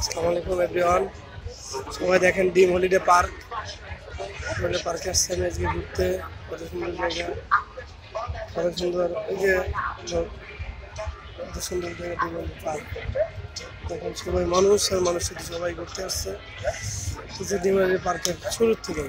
আসসালামু আলাইকুম এভরিওয়ান। সবাই দেখেন ডিম হলিডে পার্ক। হলিডে পার্কে আসছেন আজকে ঘুরতে। কত সুন্দর জায়গা, কত সুন্দর এই যে কত সুন্দর জায়গা ডিম হলিডে পার্ক। দেখেন সবাই মানুষ আর মানুষ সাথে সবাই ঘুরতে আসছে ডিম হলিডে পার্কের শুরুর থেকে।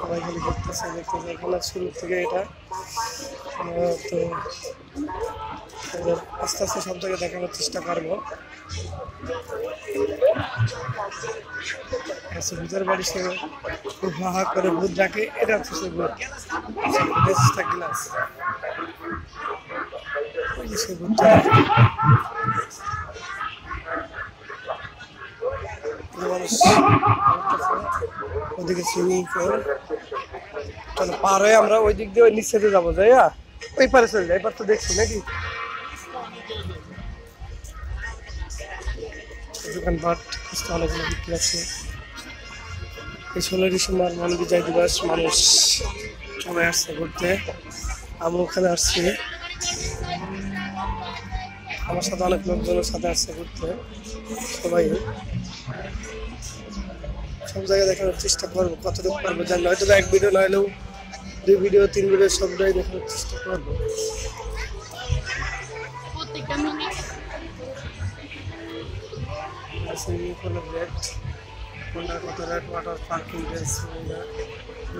সবাই খালি দেখতেছে এখন শুরুর থেকে এটা তো আস্তে আস্তে সব জায়গায় দেখানোর চেষ্টা করবো। ভূতের বাড়ি সে খুব হাহা করে ভূত ডাকে, এটা হচ্ছে সে ভূত গ্লাস সে ভূতটা মানুষ। ওদিকে সুইমিং পুল, চলো পার হয়ে আমরা ওই দিক দিয়ে ওই নিচে যাবো, যাই ওই পারে চলে যাই। এবার তো দেখছি নাকি দোকানপাট অনেকগুলো বিক্রি আছে। এই 16 ডিসেম্বর মন বিজয় দিবস, মানুষ সবাই আসছে ঘুরতে। আমি ওখানে আসছি, আমার সাথে অনেক লোকজনের সাথে আসছে ঘুরতে। সবাই সব জায়গায় দেখানোর চেষ্টা করবো, কতটুকু পারবো জানি, হয়তো এক ভিডিও নইলেও 2 ভিডিও 3 ভিডিও সবটাই দেখানোর চেষ্টা করবো। কত রেট, ওয়াটার পার্কিং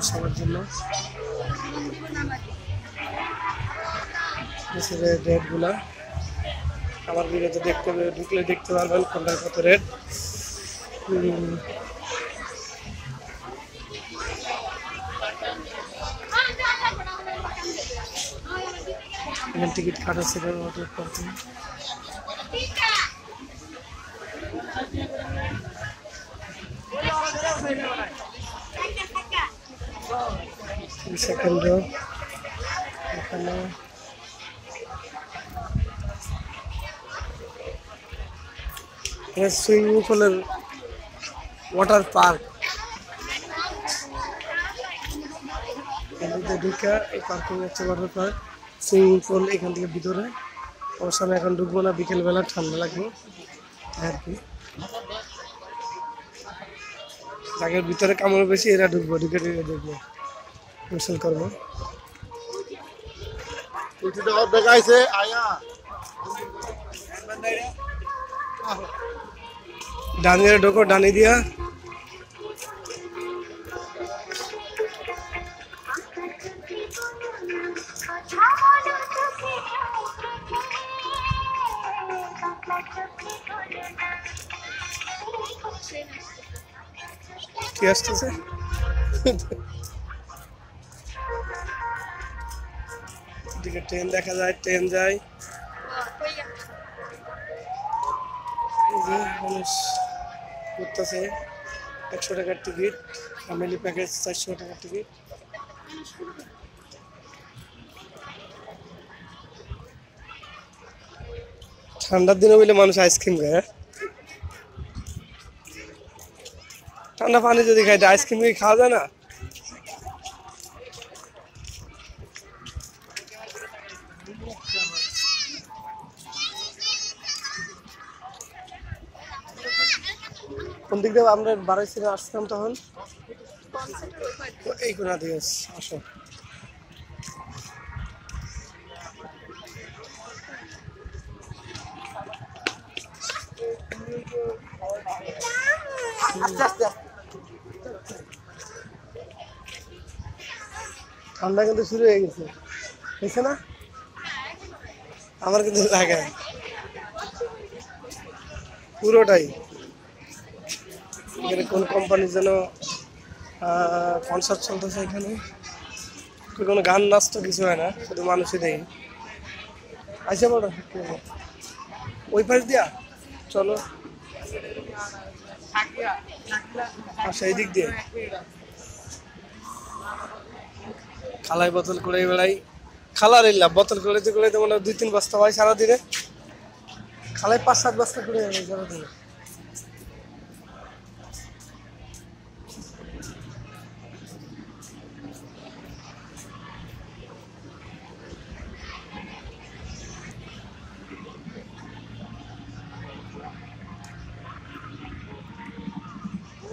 সবার জন্য রেটগুলা আমার ভিডিওতে ঢুকলে দেখতে পারবেন কোনটার কত রেট। এখানে টিকিট কাটাচ্ছে ওয়াটার পার্কিং। সেকেন্ড এখানে সুইমিং পুলের ওয়াটার পার্ক। ঢুকা এই পার্কিং হচ্ছে ওয়াটার পার্ক, সুইমিং পুল এখান থেকে ভিতরে। ওর সামনে এখন ঢুকবো না, বিকেলবেলা ঠান্ডা লাগবে আর কি। জায়গার ভিতরে কামড় বেশি, এরা ঢুকবো, ঢুকে ঢুকবো, গোসল করবো। ডানে ঢোকো, ডানি দিয়া কি আসতেছে। এদিকে ট্রেন দেখা যায়, ট্রেন যায়। মানুষ ঘুরতেছে, 100 টাকার টিকিট, ফ্যামিলি প্যাকেজ 400 টাকার টিকিট। ঠান্ডার দিনে বলে মানুষ আইসক্রিম খায়। ঠান্ডা পানি যদি খাই, আইসক্রিম কি খাওয়া যায় না? কোন দিক দিয়ে আমরা বাড়াইছি আসছিলাম তখন? এই কোনা দিয়ে আসো। ঠান্ডা কিন্তু শুরু হয়ে গেছে, হয়েছে না? আমার কিন্তু লাগে পুরোটাই। এখানে কোন কোম্পানির যেন কনসার্ট চলতেছে। এখানে কোনো গান নাচ তো কিছু হয় না, শুধু মানুষই দেখি। আইসা বড় ওই পাশ দিয়া চলো, আচ্ছা এই দিক দিয়ে খালাই বোতল করে বেড়াই। খালার এলা বোতল করেতে করেতে মনে 2-3 বস্তা হয় সারাদিনে। খালাই 5-7 বস্তা করে সারাদিনে।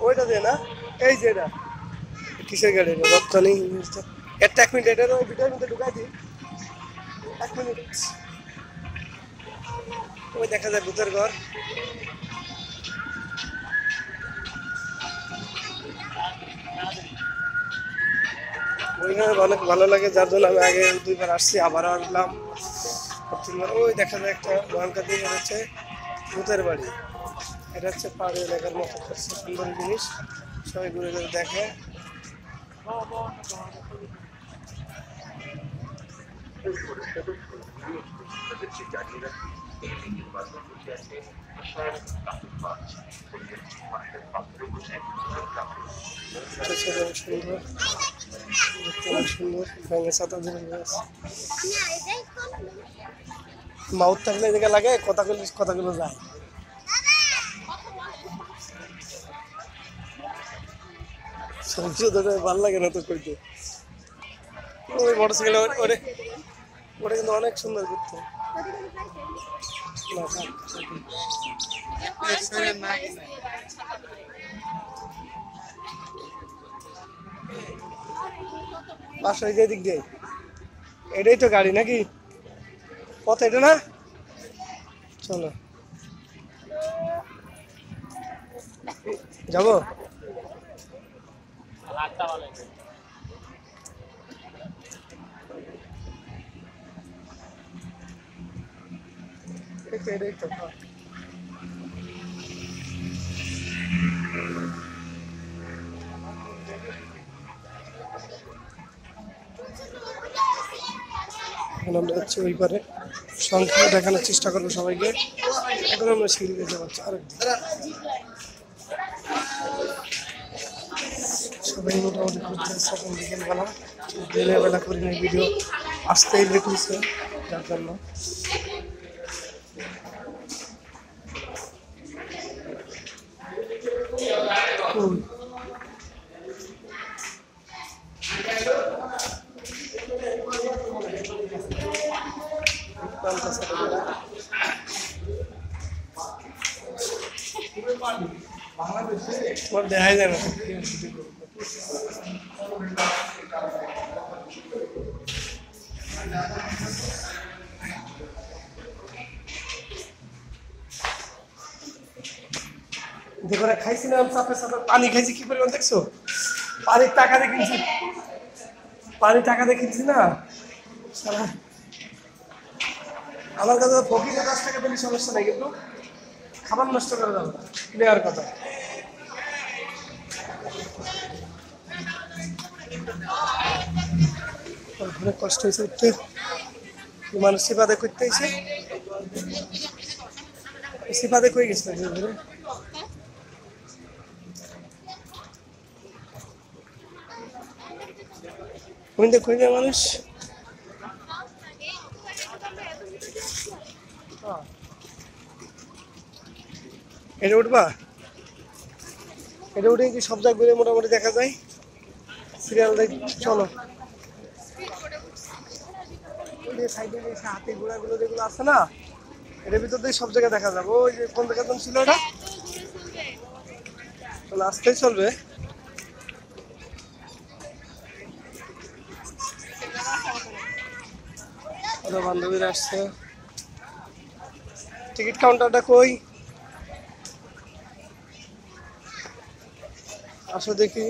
ওইটা দিয়ে না, এই যে এটা কিসের গাড়ি রপ্তানি জিনিসটা। একটা 1 মিনিট এটার ওই ভিডিওর মধ্যে ঢুকাই দিই, 1 মিনিট। ওই দেখা যায় ভূতের ঘর। ওইখানে অনেক ভালো লাগে, যার জন্য আমি আগে 2বার আসছি, আবারও আসলাম। ওই দেখা যায় একটা ভয়ঙ্কর দিন হচ্ছে ভূতের বাড়ি। এটা হচ্ছে পাহাড়ি এলাকার মতো করছে, সুন্দর জিনিস, সবাই ঘুরে ঘুরে দেখে। সুন্দর, সুন্দর ব্যাঙের ছাতা ধরে আছে। মাউথ থাকলে এদিকে লাগে, কথাগুলো যায়। সবজি ধরে ভালো লাগে না তো করতে। ওই মোটরসাইকেল ওরে ওটা কিন্তু অনেক সুন্দর করতে। বাসায় যে দিক দিয়ে এটাই তো গাড়ি নাকি পথ, এটা না? চলো যাবো। এটাই তো এখন আমরা যাচ্ছি ওই পারে, সংখ্যা দেখানোর চেষ্টা করবো সবাইকে। এখন আমরা সিঁড়ি যেতে পারছি আরেকদিন। সবাই মোটামুটি ঘুরতে আসছে এখন বিকেলবেলা, দিনের বেলা করিনি ভিডিও, আসতেই লেট হয়েছে যার জন্য। দেখাই যায় না। দুপুরে খাইছিলাম চাপের সাথে, পানি খাইছি কি পরিমাণ দেখছো? পানির টাকা দিয়ে কিনছি, পানির টাকা দিয়ে কিনছি না। আমার কাছে ফকিরে 10 টাকা পেলে সমস্যা নাই, কিন্তু খাবার নষ্ট করে যাবে না, ক্লিয়ার কথা। অনেক কষ্ট হয়েছে উঠতে, মানুষ সিপাদে করতে এসে সিপাদে কই গেছিল ঘুরে। কই যায় মানুষ। এটা উঠবা, এটা উঠে কি সব জায়গায় ঘুরে মোটামুটি দেখা যায়। সিরিয়াল দেখ, চলো। সাইডে হাতি ঘোড়াগুলো যেগুলো আছে না, এটার ভিতর দিয়ে সব জায়গায় দেখা যাবে। ওই যে কোন জায়গায় ছিল ওটা, চলো আসতেই চলবে। বান্ধবীরা আসছে। টিকিট কাউন্টারটা কই? আসো দেখি।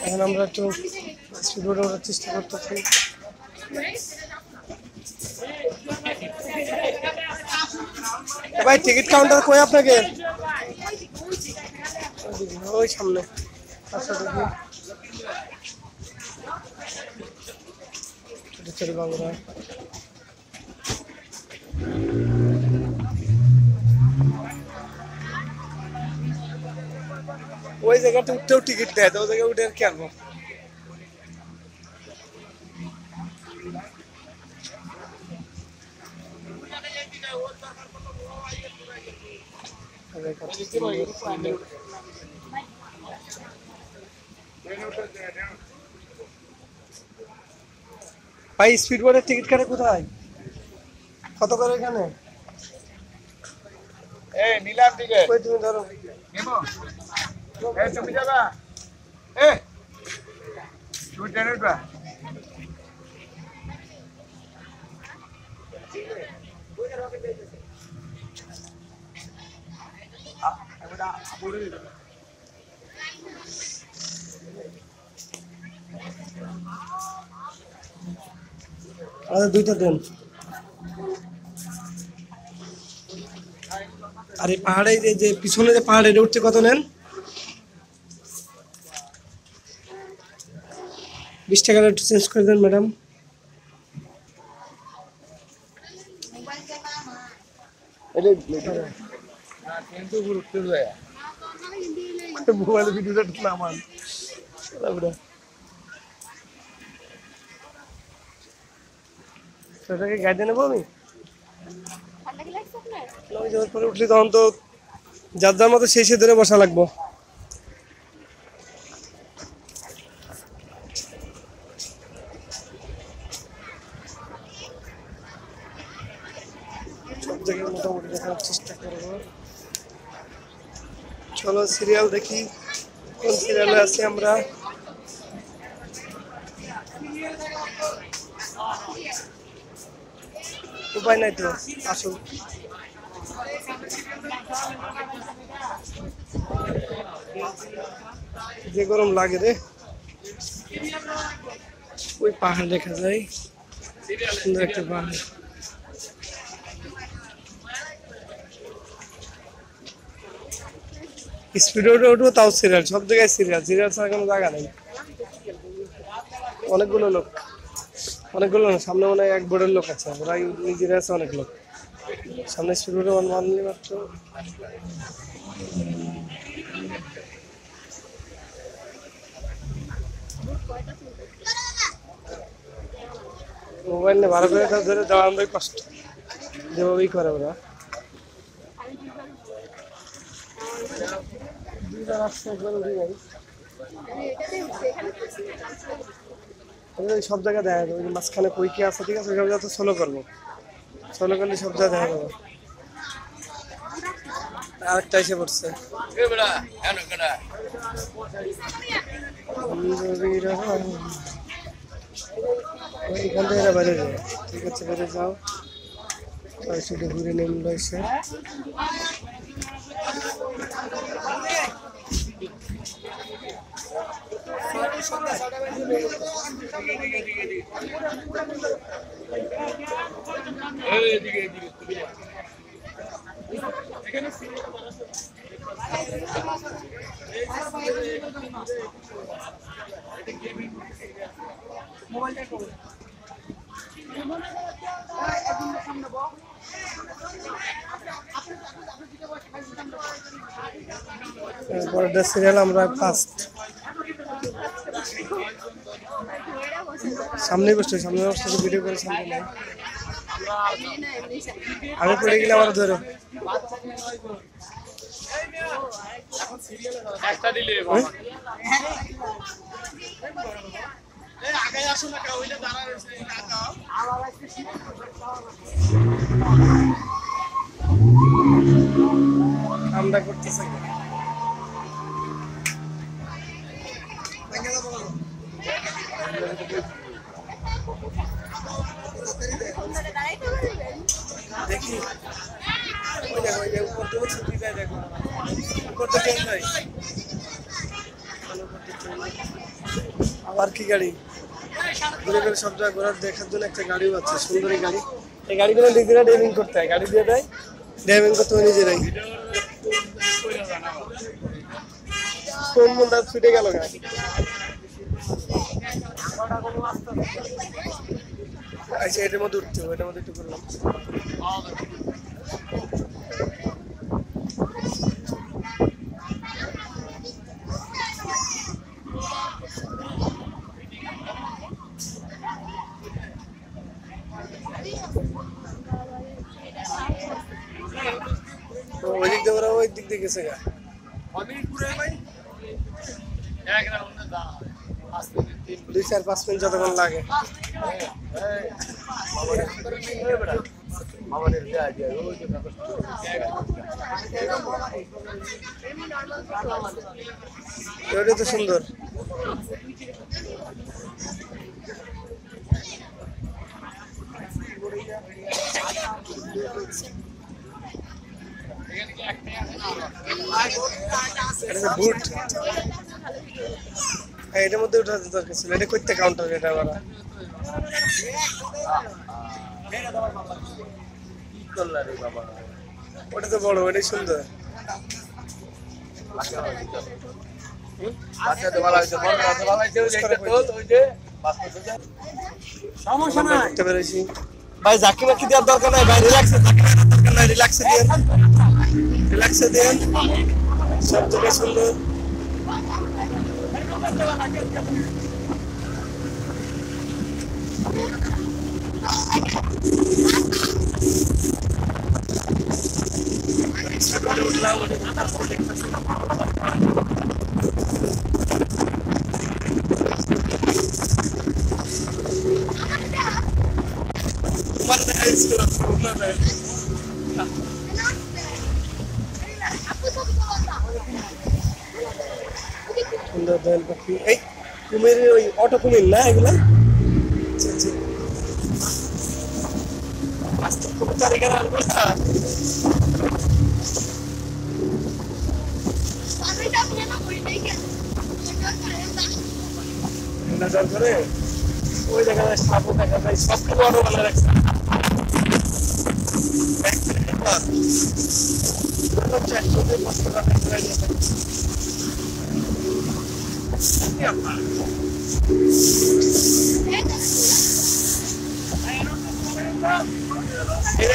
এখন আমরা একটু স্পিড বোটে ওঠার চেষ্টা করতেছি। ভাই টিকিট কাউন্টার কই আপনাকে? ওই সামনে। আচ্ছা দেখি বাংলা। ওই জায়গাটা উঠতেও টিকিট দেয়, তো ওই জায়গায় উঠে আর কি আনবো। ভাই স্পিড বোটের টিকিট কাটে কোথায়, কত করে এখানে? এই নীলার দিকে, তুমি ধরো। তুমি যাবা তুমি ট্রেনে উঠবা দুইটা দেন। আর এই পাহাড়ে যে পিছনে যে পাহাড় এটা উঠছে কত নেন? 20 টাকা একটু চেঞ্জ করে দেন ম্যাডাম। মোবাইলে ভিডিওটা নামান সেটাকে গাইডে নেবো আমি। পরে উঠলি তখন তো যার যার মতো সেই ধরে বসা লাগবো। সব জায়গায় মোটামুটি দেখার চেষ্টা করবো। চলো সিরিয়াল দেখি, কোন সিরিয়ালে আছি আমরা। উপায় নাই তো, আসুন। যে গরম লাগে রে। ওই পাহাড় দেখা যায়, সুন্দর একটা পাহাড়। স্পিডে উঠবো তাও সিরিয়াল, সব জায়গায় সিরিয়াল, সিরিয়াল ছাড়া কোনো জায়গা নেই। অনেকগুলো লোক, অনেকগুলো না, সামনে মনে হয় এক বোর্ডের লোক আছে, ওরা নিজেরা আছে অনেক লোক। সামনে স্পিডে মানলি মাত্র মোবাইল নিয়ে ভালো করে ধরে দাঁড়ানোই কষ্ট, যেভাবেই করে ওরা। সব জায়গায় দেখা যাবে, মাঝখানে কই কি আছে, ঠিক আছে, ওইসব জায়গা তো সোলো করবো, সোলো করলে সব জায়গায় দেখা যাবে। আরেকটা এসে পড়ছে, এখান থেকে এরা বেড়ে যাবে, ঠিক আছে, বেড়ে যাও। শুধু ঘুরে নেমলো এসে। পরের সিরিয়াল আমরা ফার্স্ট সামনে বসতে, সামনে বসতে ভিডিও করে সামনে নাই। আমি পড়ে গেলে আমার ধরো একটা দিলে আমরা করতেছি দেখি। ওই দেখো, ওই যে উপর থেকে ছুটি দেয়, দেখো উপর তো চেঞ্জ হয়। আবার কি গাড়ি ঘুরে ঘুরে সব জায়গায় ঘোরার দেখার জন্য একটা গাড়িও আছে, সুন্দরী গাড়ি। এই গাড়িগুলো নিজেরা ড্রাইভিং করতে হয়, গাড়ি দিয়ে দেয়, ড্রাইভিং করতে হয় নিজেরাই। কোন মনটা ছুটে গেল গাড়ি। আচ্ছা, এটার মধ্যে উঠতে হবে, এটার মধ্যে একটু করলাম। ওই দিক দিয়ে ওরা ওই দিক দিয়ে গেছে গা। দুই চার 5 মিনিট যতক্ষণ লাগে। ওটা তো সুন্দর। বুট এটার মধ্যে উঠাতে দরকার ছিল, এটা করতে কাউন্টার, এটা আবার ওটা তো বড়, ওটাই সুন্দর। ভাই জাকি বাকি দেওয়ার দরকার নাই ভাই, রিল্যাক্সে দরকার নাই, রিল্যাক্সে দেন, রিল্যাক্সে দেন, সব জায়গায় সুন্দর। সুন্দর দোয়েল পাখি, এই কুমির, ওই অটো কুমির না এগুলা? ওই জায়গায় সাপও দেখা যায়, সব কিছু অটো বানিয়ে রাখছে।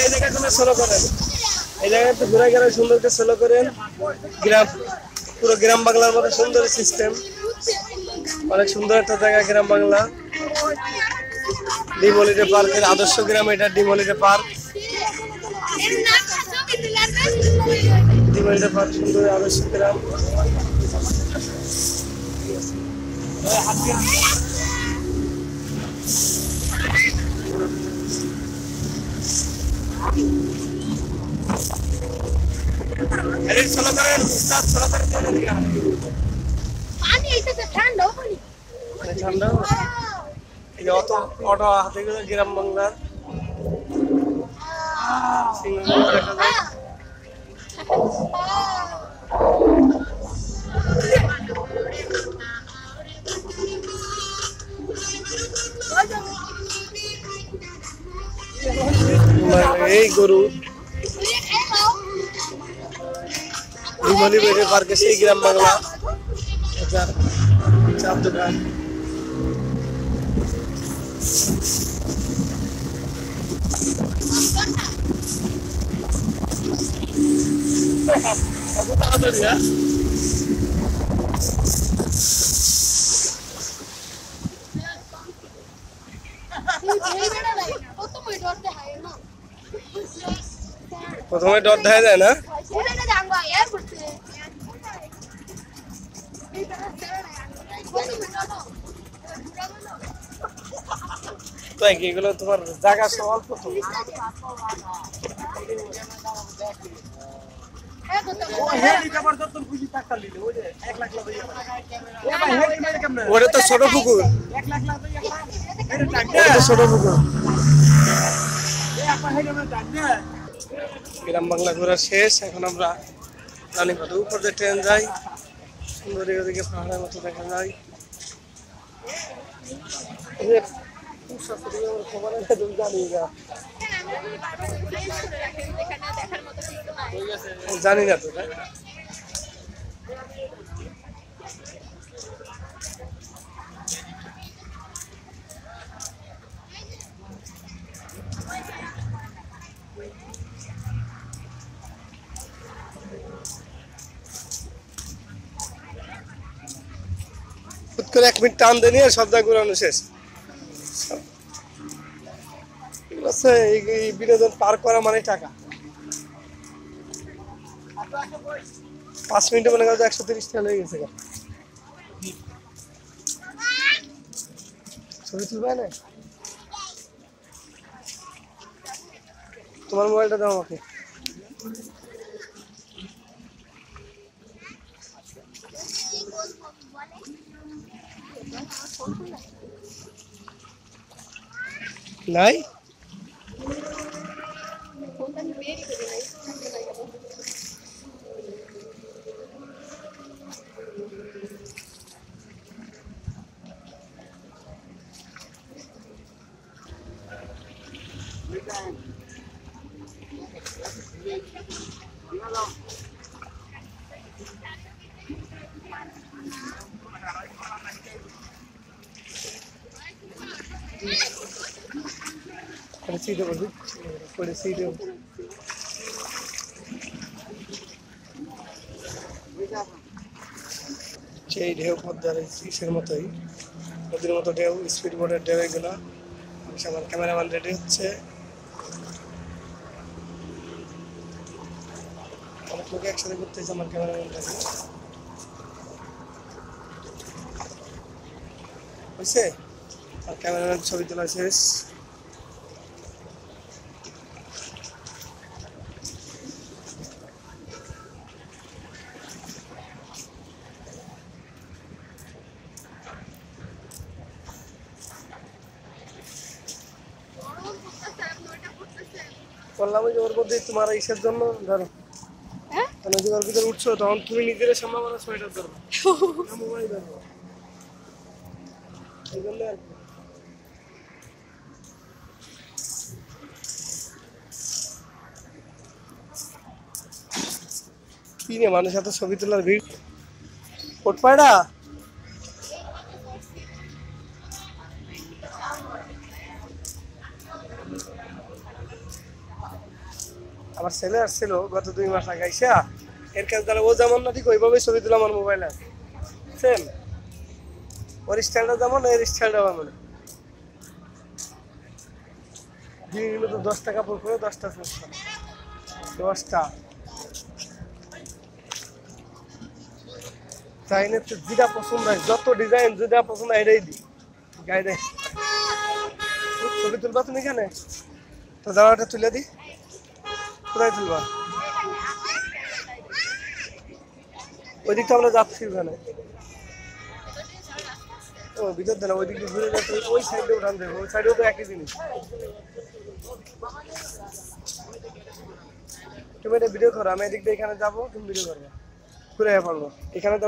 এই জায়গাগুলো সোলো করেন, এই জায়গায় তো ঘুরে গেলে সুন্দর করে সোলো করেন। গ্রাম, পুরো গ্রাম বাংলার মতো সুন্দর সিস্টেম, অনেক সুন্দর একটা জায়গা গ্রাম বাংলা। ডিম হলিডে পার্কের আদর্শ গ্রাম এটা, ডিম হলিডে পার্ক। ডিম হলিডে পার্ক সুন্দর আদর্শ গ্রাম। ঠান্ডা অটো অটো হাতে গেলে গ্রাম বাংলার দেখা যায়। এই গরু পার্কে সেই গ্রাম বাংলা চার দোকান। প্রথমে ডর দেখা যায় না, তো এগুলো তোমার জায়গা সব অল্প তো। ওটা তো ছোট পুকুর, ছোট পুকুর। গ্রাম বাংলা ঘোরা শেষ, এখন আমরা রানীঘাট উপর দিয়ে ট্রেন যাই। সুন্দর ওদিকে পাহাড়ের মতো দেখা যায়। জানি না তো, হুট করে 1 মিনিট টান দিয়ে নিয়ে সব জায়গা ঘুরানো শেষ। এই বিনোদন পার করা মানে টাকা। 5 মিনিটে মনে করো 130 টাকা লেগে গেছে। ছবি তুলবে না? তোমার মোবাইলটা দাও আমাকে। নাই সিটে বসি পরে সিটে সেই ঢেউ পদ্মার ইসের মতোই নদীর মতো ঢেউ স্পিড বোটের ঢেউ এগুলো আমার ক্যামেরাম্যান রেডি হচ্ছে অনেক লোক একসাথে করতেছে আমার ক্যামেরাম্যানটাকে বুঝছে আর ক্যামেরাম্যান ছবি তোলা শেষ বললাম যে ওর মধ্যে তোমার ইসের জন্য ধরো নদী ওর ভিতরে উঠছো তখন তুমি নিজের সম্ভাবনা সোয়েটার ধরো মোবাইল ধরবো এই জন্য আর কি রে মানুষ এত ছবি তোলার ভিড় কোটপাড়া আমার ছেলে আসছিল গত 2 মাস আগে আইসা এর কাছে তাহলে ও যেমন না ঠিক ওইভাবেই ছবি তুলে আমার মোবাইলে সেম ওর স্টাইলটা যেমন এর স্টাইলটা আমার দিনে তো 10 টাকা পর করে 10টা 10টা চাইলে তো যেটা পছন্দ হয় যত ডিজাইন যেটা পছন্দ হয় এটাই দিই গায়ে দেয় ছবি তুলবা তুমি এখানে তো জামাটা তুলে দিই কোথায় তুলবা ওই দিকটা আমরা যাচ্ছি ওখানে ও ভিতর দেন ওই দিকে ঘুরে যাচ্ছে ওই সাইডে উঠান দেবো ওই সাইডেও তো একই জিনিস তুমি এটা ভিডিও করো আমি এদিক দিয়ে এখানে যাবো তুমি ভিডিও করবে ঘুরে পারবো এখানে তো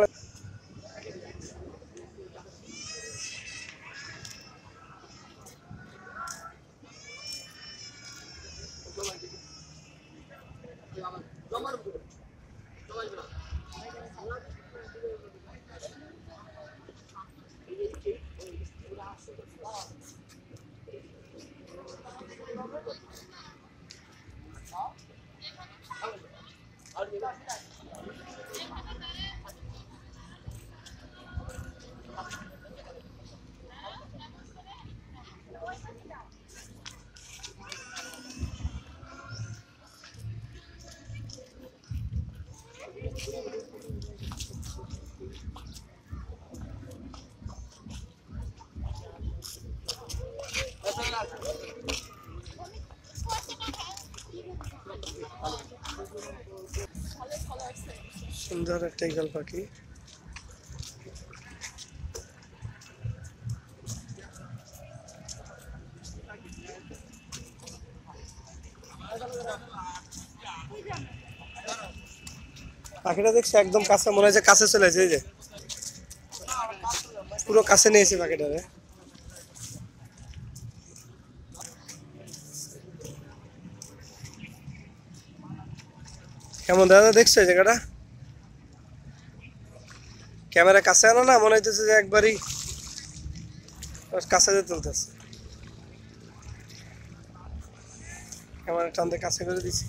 সুন্দর একটা ঈগল পাখি পাখিটা দেখছি একদম কাছে মনে হচ্ছে কাছে চলে আসে এই যে পুরো কাছে নিয়েছি পাখিটারে কেমন দাদা দেখছো এই জায়গাটা ক্যামেরা কাছে আনো না মনে হইতেছে যে একবারই কাছে যে তুলতেছে ক্যামেরা টানতে কাছে করে দিছি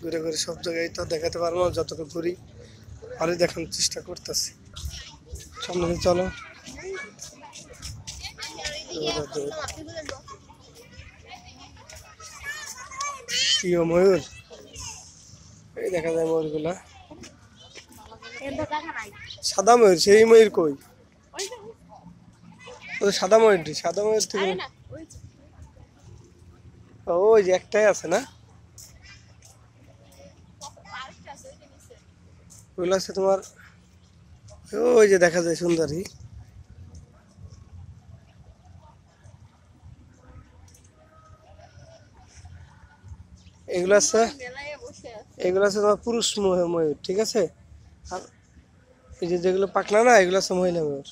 ঘুরে ঘুরে সব জায়গায় তো দেখাতে পারবো যতটুকু ঘুরি আরো দেখানোর চেষ্টা করতেছি সামনে চলো প্রিয় ময়ূর এই দেখা যায় ময়ূরগুলা সাদা ময়ূর সেই ময়ূর কই সাদা ময়ূরটি সাদা ময়ূর থেকে ওই যে একটাই আছে না ওগুলো আছে তোমার ওই যে দেখা যায় সুন্দরী, এগুলো আছে তোমার পুরুষ ময়ূর, ঠিক আছে। আর এই যে যেগুলো পাকনা না, এগুলো আছে মহিলা ময়ূর।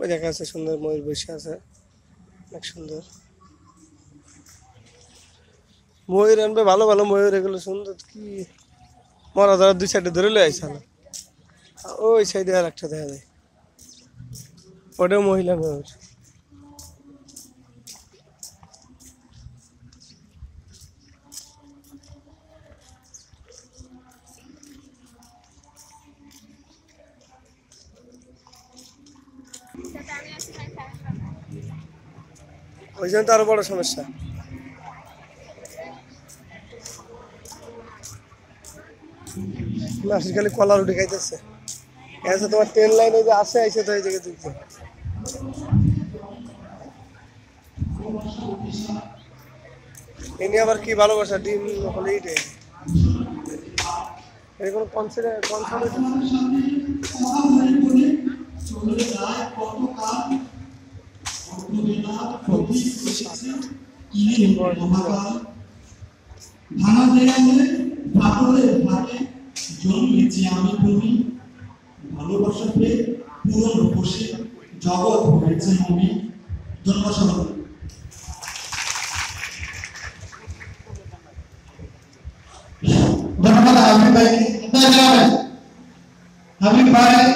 ওই দেখা আছে সুন্দর ময়ূর বসে আছে, অনেক সুন্দর ময়ূর। আনবে ভালো ভালো ময়ূর, এগুলো সুন্দর কি মরা ধরা দুই সাইডে ধরে লয়ে আইছে। ওই সাইডে আর একটা দেখা যায়, ওটাও মহিলা ময়ূর। ওই জন্য তো আরো বড় সমস্যা। খালি কলা রুটি খাইতেছে। তোমার ট্রেন লাইন ওই যে আসে আইসে তো এই জায়গায় তুলছে। এনে আবার কি ভালোবাসা, ডিম হলেই দেয়। এর কোনো জন্মেছি আমি তুমি ভালোবাসা পেয়ে পুরনো বসে জগৎ হয়েছে আমি। ধন্যবাদ। ধন্যবাদ হাবিব ভাইকে। হাবিব ভাই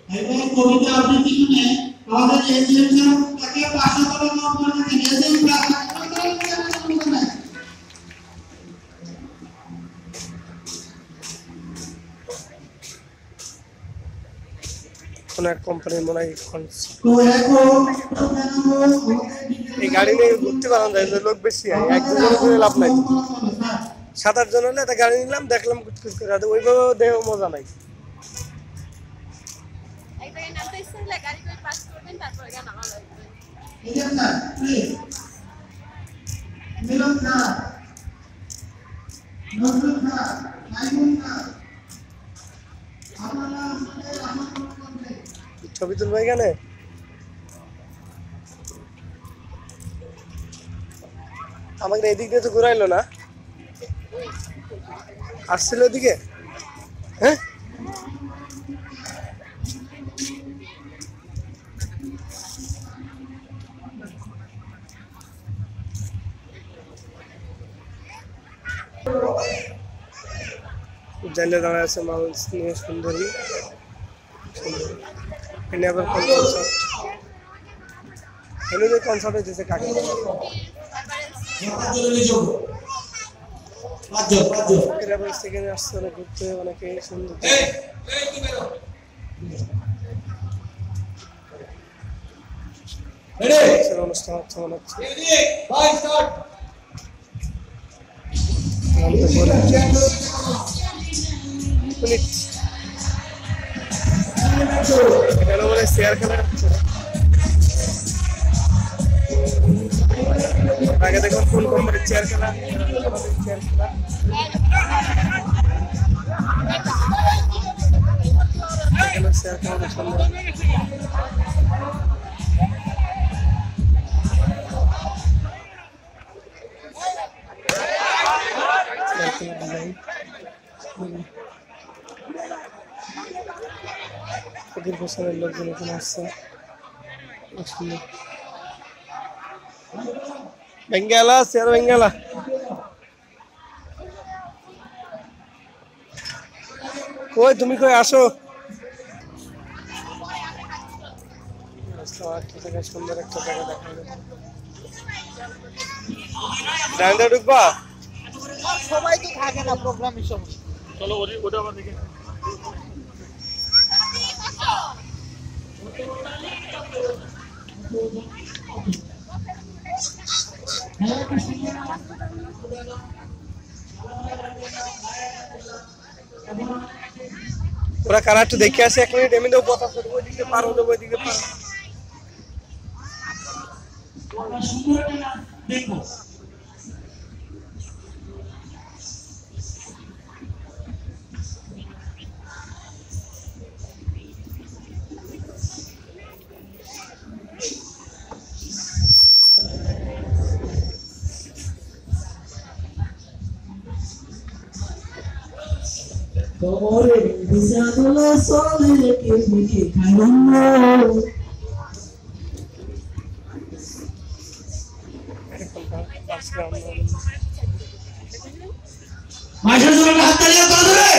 এবং কবিতা আবৃত্তি শুনে আমাদের এসএম স্যার তাকে 500 টাকা নাম করে দিয়েছেন। কোন এক কোম্পানির মনে হয় এই গাড়ি নিয়ে ঘুরতে পারা যায়, লোক বেশি হয়, একজন করে লাভ নাই। 7-8 জন হলে একটা গাড়ি নিলাম, দেখলাম কুচকুচ করে, ওইভাবে দেহ মজা নাই। ছবি তুলবো এখানে, আমাকে এদিক দিয়ে তো ঘুরাইলো না, আসছিল ওদিকে। হ্যাঁ জানলে দাঁড়ায় আছে মানুষ নিয়ে সুন্দরী। এনে আবার কনসার্ট, এনে যে কনসার্ট হয়েছে কাকে সেখানে আসছে অনেক ঘুরতে, অনেকে সুন্দর অনুষ্ঠান হচ্ছে মনে হচ্ছে। এখানে বলে চেয়ার খেলা হচ্ছে, আগে দেখুন কোন কোম্পানির চেয়ার খেলা, চেয়ার খেলা এখানে চেয়ার খেলা সুন্দর। ফকির হোসেনের লোকজন এখানে আসছে, বেঙ্গালা চেয়ার বেঙ্গালা। কই তুমি কই আসো, সুন্দর একটা জায়গা দেখা যায়। ঢুকবা, সবাই তো থাকে না প্রোগ্রামের সময়। চলো ওটা আবার দেখে। ওরা কারা একটু দেখে আসে 1 মিনিট, এমনি কথা ওই দিকে পার হলো, ওই দিকে পার। তোরে বিজাদলে সোলে কে মিকে খাইনো মাঝে জোরে হাত তালিয়া করে ধরে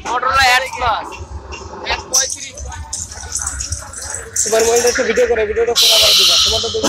Motorola X Plus X35 super মোবাইলটা একটু ভিডিও করে ভিডিওটা পুরো আবার দিবা তোমারটা দেবো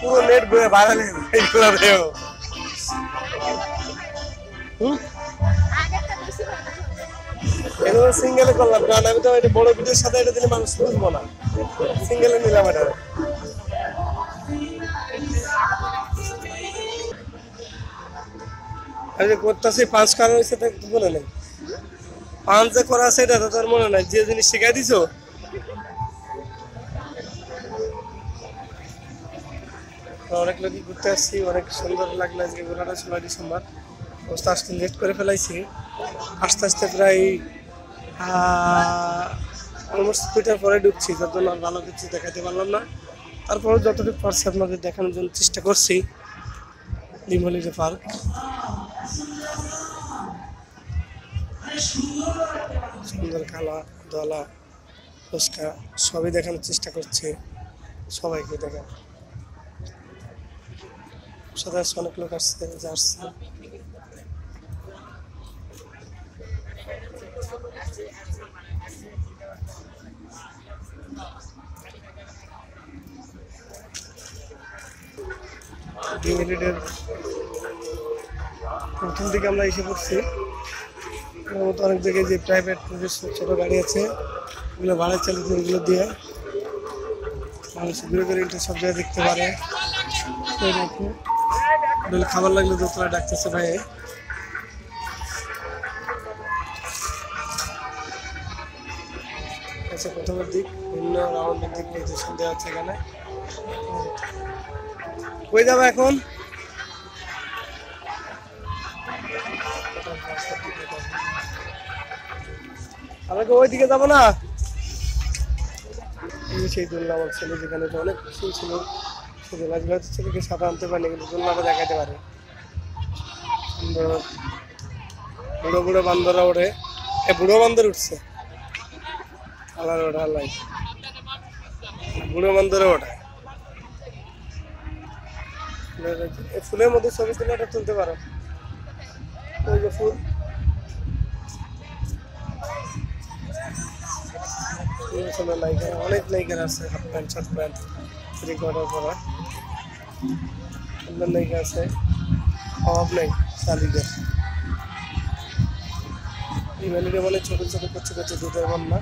পুরো নেট ঘুরে ভাইরাল সিঙ্গেলে করলাম, কারণ আমি তো এটা বড় ভিডিওর সাথে এটা দিলে মানুষ বুঝবো না, সিঙ্গেলে নিলাম এটা। আমি যে করতেছি পাঁচ কারণ হয়েছে তা মনে নেই, পাঁচ যে করা আছে এটা তো তার মনে নাই, যে জিনিস শিখাই দিছো। অনেক লোকই ঘুরতে আসছি, অনেক সুন্দর লাগলো আজকে ঘোরাটা। 16 ডিসেম্বর অবস্থা আসতে লেট করে ফেলাইছি, আস্তে আস্তে প্রায় অলমোস্ট 2টার পরে ঢুকছি, যার জন্য আর ভালো কিছু দেখাতে পারলাম না। তারপরে যতটুকু পারছি আপনাদের দেখানোর জন্য চেষ্টা করছি। ড্রিম হলিডে পার্ক সুন্দর, খালা দলা ফুচকা সবই দেখানোর চেষ্টা করছে সবাইকে। দেখা সাথে অনেক লোক আসছে, আসছে। প্রথম দিকে আমরা এসে পড়ছি, অনেক জায়গায় যে প্রাইভেট ছোট গাড়ি আছে ওগুলো ভাড়া চালিত, ওগুলো দিয়ে মানুষ ঘুরে ঘুরে সব জায়গায় দেখতে পারে। খাবার লাগলে দোতলা ডাকতেছে ভাই। আচ্ছা, প্রথমের দিক ভিন্ন রাউন্ডের দিক নির্দেশন দেওয়া হচ্ছে এখানে। কই যাবে এখন? আমরা ওই দিকে যাবো না, সেই দোলনা আমার ছেলে যেখানে অনেক খুশি ছিল, শুধু রাজবাড়ি ছেলেকে সাথে আনতে পারেনি, কিন্তু দোলনাটা দেখাতে পারে। সুন্দর বুড়ো বুড়ো বান্দররা ওঠে, বুড়ো বান্দর উঠছে, আলার ওঠা আলাই বুড়ো বান্দরে ওঠে। ফুলের মধ্যে ছবি তুলে ওটা তুলতে পারো, ওই যে ফুল। নায়িকা, অনেক নায়িকার আছে, half pant shirt pant three quarter পরা সুন্দর নায়িকা আছে, অভাব নেই শালিদের। এই ভ্যালিটা বলে ছোট ছোট করছে করছে দুধের বন্যা।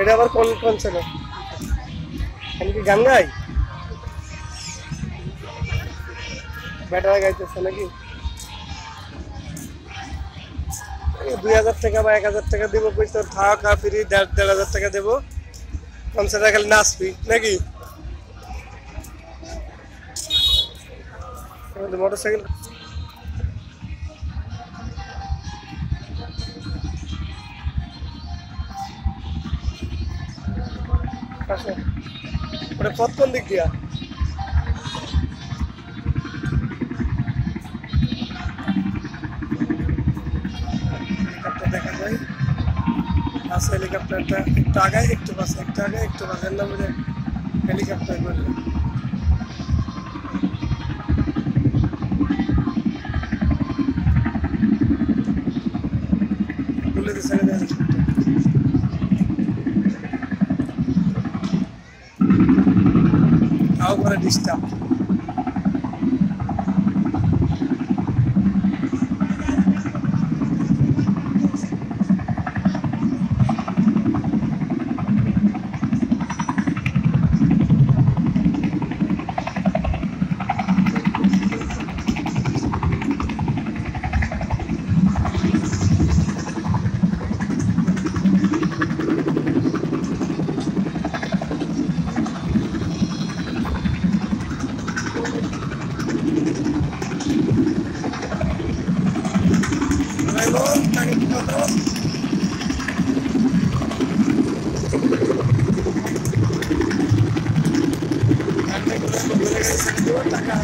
এটা আবার কোন কোন ছিল? আমি কি গান গাই? ব্যাটারা গাইতেছে নাকি? 2000 টাকা বা 1000 টাকা দেবো, থাকা ফ্রি, 1500 টাকা দেবো, কনসার্টে খালি নাচবি নাকি? মোটরসাইকেল ওটা পথ কোন দিক দিয়া? দেখা যায় আছে হেলিকপ্টারটা, একটু আগায় একটু পাশে, একটু আগায় একটু পাশে, না বলে হেলিকপ্টার করলে বলে দিচ্ছে তাও করে ডিস্টার্ব। টাকা দাও টাকা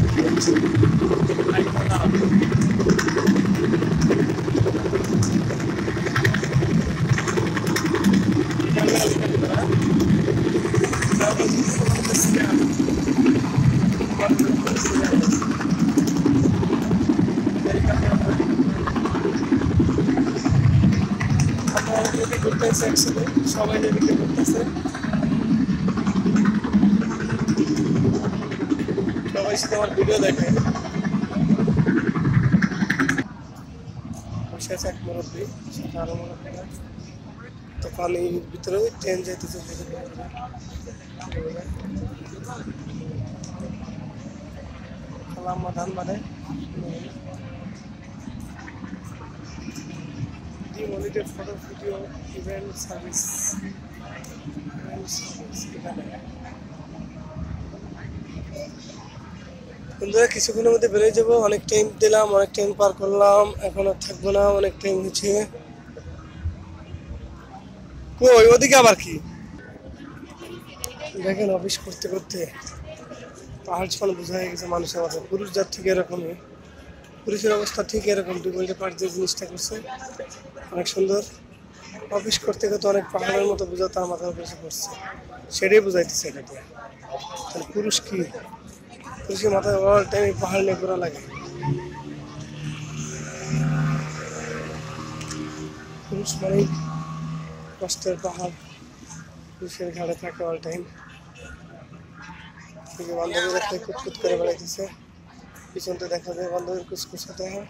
ঘুরতেছে একসাথে সবাই এদিকে ঘুরতেছে সবাই সাথে আমার ভিডিও দেখে বসে আছে এক মুরব্বী সাথে আরো মুরব্বী তো পানির ভিতরে ট্রেন যাইতেছে খালাম্মা ধান বাঁধে holiday photo video event service বন্ধুরা কিছুক্ষণের মধ্যে বেরিয়ে যাবো অনেক টাইম দিলাম অনেক টাইম পার করলাম এখন আর থাকবো না অনেক টাইম হচ্ছে কই ওদিকে আবার কি দেখেন অফিস করতে করতে পাহাড় ছাড়া বোঝা হয়ে গেছে মানুষের মাঝে পুরুষ যার ঠিক এরকমই পুরুষের অবস্থা ঠিক এরকম দুপুরে পাশ যে জিনিসটা করছে অনেক সুন্দর অফিস করতে করতে অনেক পাহাড়ের মতো বোঝা তার মাথার উপরে পড়ছে সেটাই বোঝাইতেছে এটাকে তাহলে পুরুষ কি পুরুষের মাথায় অল টাইম পাহাড় নিয়ে ঘোরা লাগে পুরুষ মানে কষ্টের পাহাড় পুরুষের ঘাড়ে থাকে অল টাইম বান্ধবীরা কুতকুত করে বেড়াইতেছে পিছনতে দেখা যায় বান্ধবীর কুচকুচাতে হয়